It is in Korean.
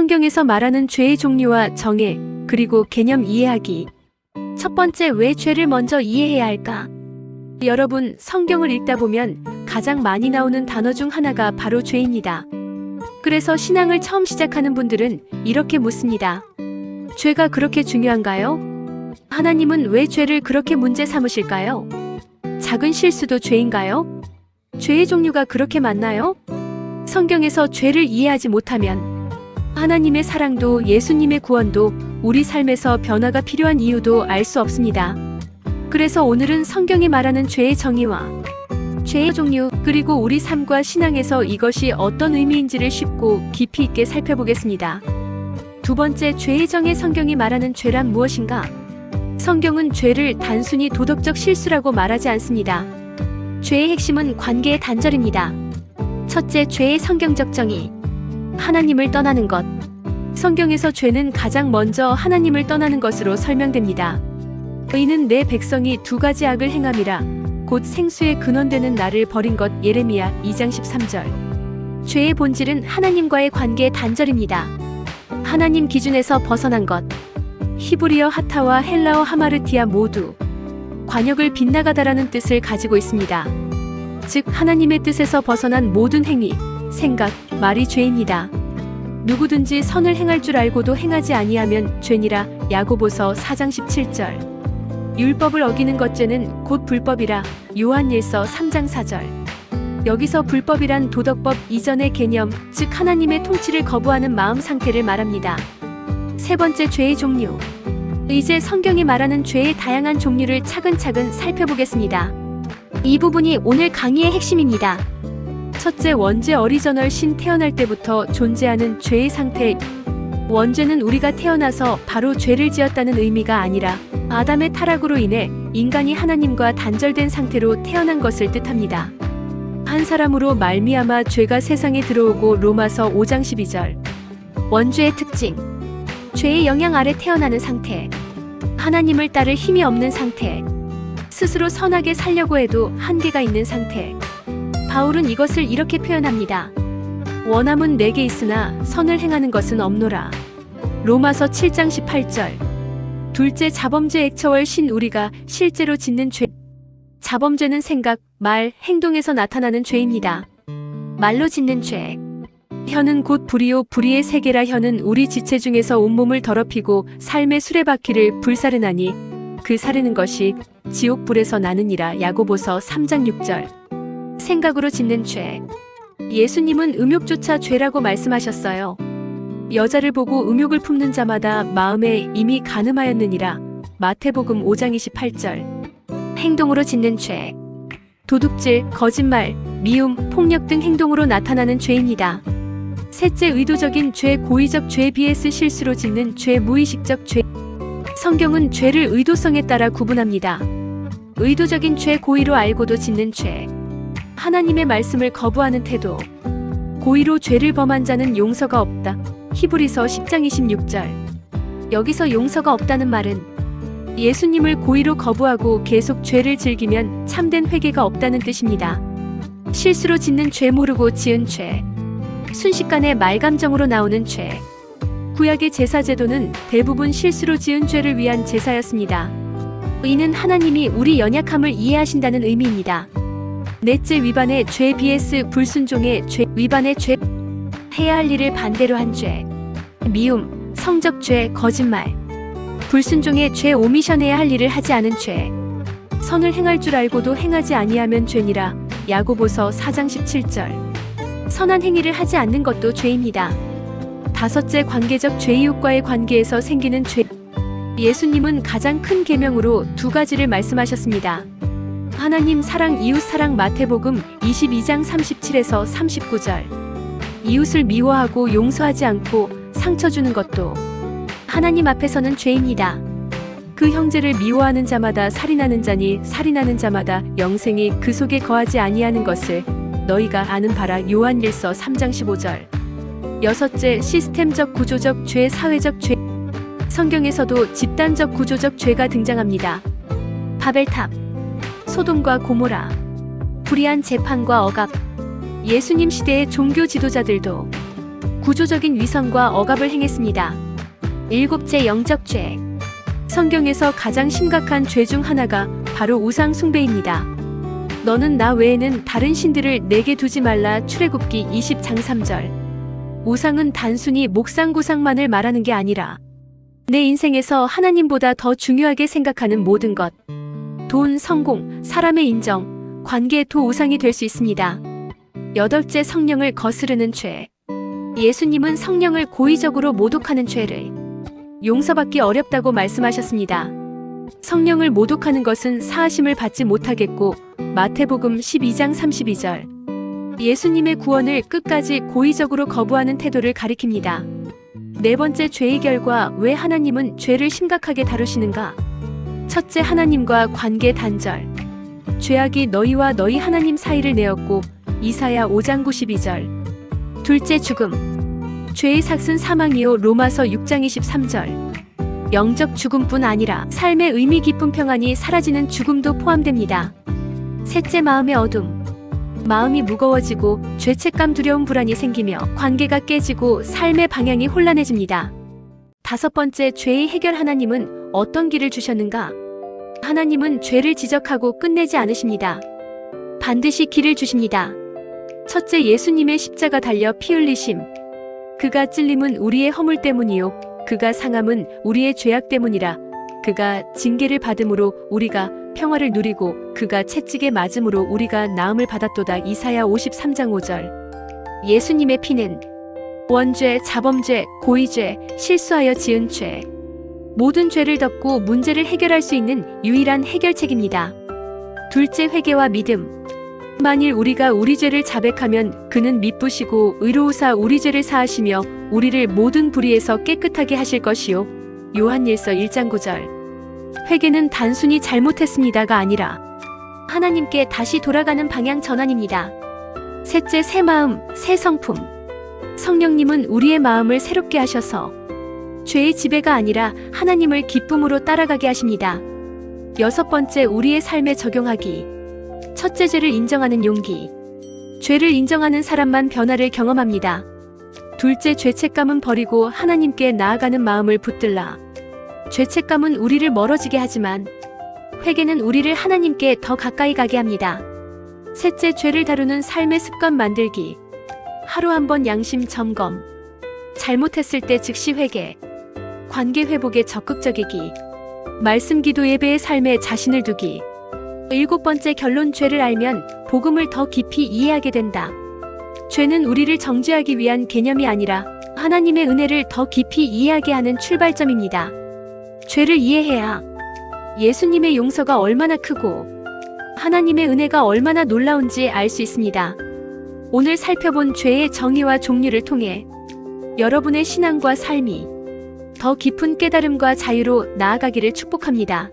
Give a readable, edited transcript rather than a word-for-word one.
성경에서 말하는 죄의 종류와 정의, 그리고 개념 이해하기. 첫 번째, 왜 죄를 먼저 이해해야 할까? 여러분, 성경을 읽다 보면 가장 많이 나오는 단어 중 하나가 바로 죄입니다. 그래서 신앙을 처음 시작하는 분들은 이렇게 묻습니다. 죄가 그렇게 중요한가요? 하나님은 왜 죄를 그렇게 문제 삼으실까요? 작은 실수도 죄인가요? 죄의 종류가 그렇게 많나요? 성경에서 죄를 이해하지 못하면 하나님의 사랑도 예수님의 구원도 우리 삶에서 변화가 필요한 이유도 알 수 없습니다. 그래서 오늘은 성경이 말하는 죄의 정의와 죄의 종류, 그리고 우리 삶과 신앙에서 이것이 어떤 의미인지를 쉽고 깊이 있게 살펴보겠습니다. 두 번째, 죄의 정의. 성경이 말하는 죄란 무엇인가? 성경은 죄를 단순히 도덕적 실수라고 말하지 않습니다. 죄의 핵심은 관계의 단절입니다. 첫째, 죄의 성경적 정의. 하나님을 떠나는 것. 성경에서 죄는 가장 먼저 하나님을 떠나는 것으로 설명됩니다. 의인은 내 백성이 두 가지 악을 행함이라 곧 생수의 근원되는 나를 버린 것. 예레미야 2장 13절. 죄의 본질은 하나님과의 관계의 단절입니다. 하나님 기준에서 벗어난 것. 히브리어 하타와 헬라어 하마르티아 모두 관역을 빗나가다라는 뜻을 가지고 있습니다. 즉 하나님의 뜻에서 벗어난 모든 행위, 생각, 말이 죄입니다. 누구든지 선을 행할 줄 알고도 행하지 아니하면 죄니라. 야고보서 4장 17절. 율법을 어기는 것. 죄는 곧 불법이라. 요한일서 3장 4절. 여기서 불법이란 도덕법 이전의 개념, 즉 하나님의 통치를 거부하는 마음 상태를 말합니다. 세 번째, 죄의 종류. 이제 성경이 말하는 죄의 다양한 종류를 차근차근 살펴보겠습니다. 이 부분이 오늘 강의의 핵심입니다. 첫째, 원죄. 어리저널 신 태어날 때부터 존재하는 죄의 상태. 원죄는 우리가 태어나서 바로 죄를 지었다는 의미가 아니라 아담의 타락으로 인해 인간이 하나님과 단절된 상태로 태어난 것을 뜻합니다. 한 사람으로 말미암아 죄가 세상에 들어오고. 로마서 5장 12절. 원죄의 특징. 죄의 영향 아래 태어나는 상태. 하나님을 따를 힘이 없는 상태. 스스로 선하게 살려고 해도 한계가 있는 상태. 바울은 이것을 이렇게 표현합니다. 원함은 내게 있으나 선을 행하는 것은 없노라. 로마서 7장 18절. 둘째, 자범죄. 액처월 신. 우리가 실제로 짓는 죄. 자범죄는 생각, 말, 행동에서 나타나는 죄입니다. 말로 짓는 죄. 혀는 곧 불이요 불의의 세계라. 혀는 우리 지체 중에서 온몸을 더럽히고 삶의 수레바퀴를 불사르나니 그 사르는 것이 지옥 불에서 나느니라. 야고보서 3장 6절. 생각으로 짓는 죄. 예수님은 음욕조차 죄라고 말씀하셨어요. 여자를 보고 음욕을 품는 자마다 마음에 이미 간음하였느니라. 마태복음 5장 28절. 행동으로 짓는 죄. 도둑질, 거짓말, 미움, 폭력 등 행동으로 나타나는 죄입니다. 셋째, 의도적인 죄. 고의적 죄 vs 실수로 짓는 죄. 무의식적 죄. 성경은 죄를 의도성에 따라 구분합니다. 의도적인 죄. 고의로 알고도 짓는 죄. 하나님의 말씀을 거부하는 태도. 고의로 죄를 범한 자는 용서가 없다. 히브리서 10장 26절. 여기서 용서가 없다는 말은 예수님을 고의로 거부하고 계속 죄를 즐기면 참된 회개가 없다는 뜻입니다. 실수로 짓는 죄. 모르고 지은 죄. 순식간에 말감정으로 나오는 죄. 구약의 제사제도는 대부분 실수로 지은 죄를 위한 제사였습니다. 이는 하나님이 우리 연약함을 이해하신다는 의미입니다. 넷째, 위반의 죄 vs 불순종의 죄. 위반의 죄. 해야 할 일을 반대로 한 죄. 미움, 성적 죄, 거짓말. 불순종의 죄. 오미션해야 할 일을 하지 않은 죄. 선을 행할 줄 알고도 행하지 아니하면 죄니라. 야고보서 4장 17절. 선한 행위를 하지 않는 것도 죄입니다. 다섯째, 관계적 죄. 이웃과의 관계에서 생기는 죄. 예수님은 가장 큰 계명으로 두 가지를 말씀하셨습니다. 하나님 사랑, 이웃 사랑. 마태복음 22장 37에서 39절. 이웃을 미워하고 용서하지 않고 상처 주는 것도 하나님 앞에서는 죄입니다. 그 형제를 미워하는 자마다 살인하는 자니 살인하는 자마다 영생이 그 속에 거하지 아니하는 것을 너희가 아는 바라. 요한일서 3장 15절. 여섯째, 시스템적 구조적 죄. 사회적 죄. 성경에서도 집단적 구조적 죄가 등장합니다. 바벨탑, 소돔과 고모라, 불의한 재판과 억압. 예수님 시대의 종교 지도자들도 구조적인 위선과 억압을 행했습니다. 일곱째 영적 죄. 성경에서 가장 심각한 죄 중 하나가 바로 우상 숭배입니다. 너는 나 외에는 다른 신들을 내게 두지 말라. 출애굽기 20장 3절. 우상은 단순히 목상구상만을 말하는 게 아니라 내 인생에서 하나님보다 더 중요하게 생각하는 모든 것, 돈, 성공, 사람의 인정, 관계의 우상이 될 수 있습니다. 여덟째 성령을 거스르는 죄. 예수님은 성령을 고의적으로 모독하는 죄를 용서받기 어렵다고 말씀하셨습니다. 성령을 모독하는 것은 사하심을 받지 못하겠고 마태복음 12장 32절. 예수님의 구원을 끝까지 고의적으로 거부하는 태도를 가리킵니다. 네 번째 죄의 결과. 왜 하나님은 죄를 심각하게 다루시는가? 첫째, 하나님과 관계 단절. 죄악이 너희와 너희 하나님 사이를 내었고 이사야 5장 92절. 둘째, 죽음. 죄의 삭은 사망이요. 로마서 6장 23절. 영적 죽음뿐 아니라 삶의 의미 깊은 평안이 사라지는 죽음도 포함됩니다. 셋째, 마음의 어둠. 마음이 무거워지고 죄책감, 두려움, 불안이 생기며 관계가 깨지고 삶의 방향이 혼란해집니다. 다섯 번째, 죄의 해결. 하나님은 어떤 길을 주셨는가? 하나님은 죄를 지적하고 끝내지 않으십니다. 반드시 길을 주십니다. 첫째, 예수님의 십자가 달려 피 흘리심. 그가 찔림은 우리의 허물 때문이요 그가 상함은 우리의 죄악 때문이라. 그가 징계를 받음으로 우리가 평화를 누리고 그가 채찍에 맞음으로 우리가 나음을 받았도다. 이사야 53장 5절. 예수님의 피는 원죄, 자범죄, 고의죄, 실수하여 지은 죄, 모든 죄를 덮고 문제를 해결할 수 있는 유일한 해결책입니다. 둘째, 회개와 믿음. 만일 우리가 우리 죄를 자백하면 그는 미쁘시고 의로우사 우리 죄를 사하시며 우리를 모든 불의에서 깨끗하게 하실 것이요. 요한일서 1장 9절. 회개는 단순히 잘못했습니다가 아니라 하나님께 다시 돌아가는 방향 전환입니다. 셋째, 새 마음, 새 성품. 성령님은 우리의 마음을 새롭게 하셔서 죄의 지배가 아니라 하나님을 기쁨으로 따라가게 하십니다. 여섯 번째, 우리의 삶에 적용하기. 첫째, 죄를 인정하는 용기. 죄를 인정하는 사람만 변화를 경험합니다. 둘째, 죄책감은 버리고 하나님께 나아가는 마음을 붙들라. 죄책감은 우리를 멀어지게 하지만 회개는 우리를 하나님께 더 가까이 가게 합니다. 셋째, 죄를 다루는 삶의 습관 만들기. 하루 한 번 양심 점검. 잘못했을 때 즉시 회개. 관계 회복에 적극적이기. 말씀, 기도, 예배의 삶에 자신을 두기. 일곱 번째 결론. 죄를 알면 복음을 더 깊이 이해하게 된다. 죄는 우리를 정죄하기 위한 개념이 아니라 하나님의 은혜를 더 깊이 이해하게 하는 출발점입니다. 죄를 이해해야 예수님의 용서가 얼마나 크고 하나님의 은혜가 얼마나 놀라운지 알 수 있습니다. 오늘 살펴본 죄의 정의와 종류를 통해 여러분의 신앙과 삶이 더 깊은 깨달음과 자유로 나아가기를 축복합니다.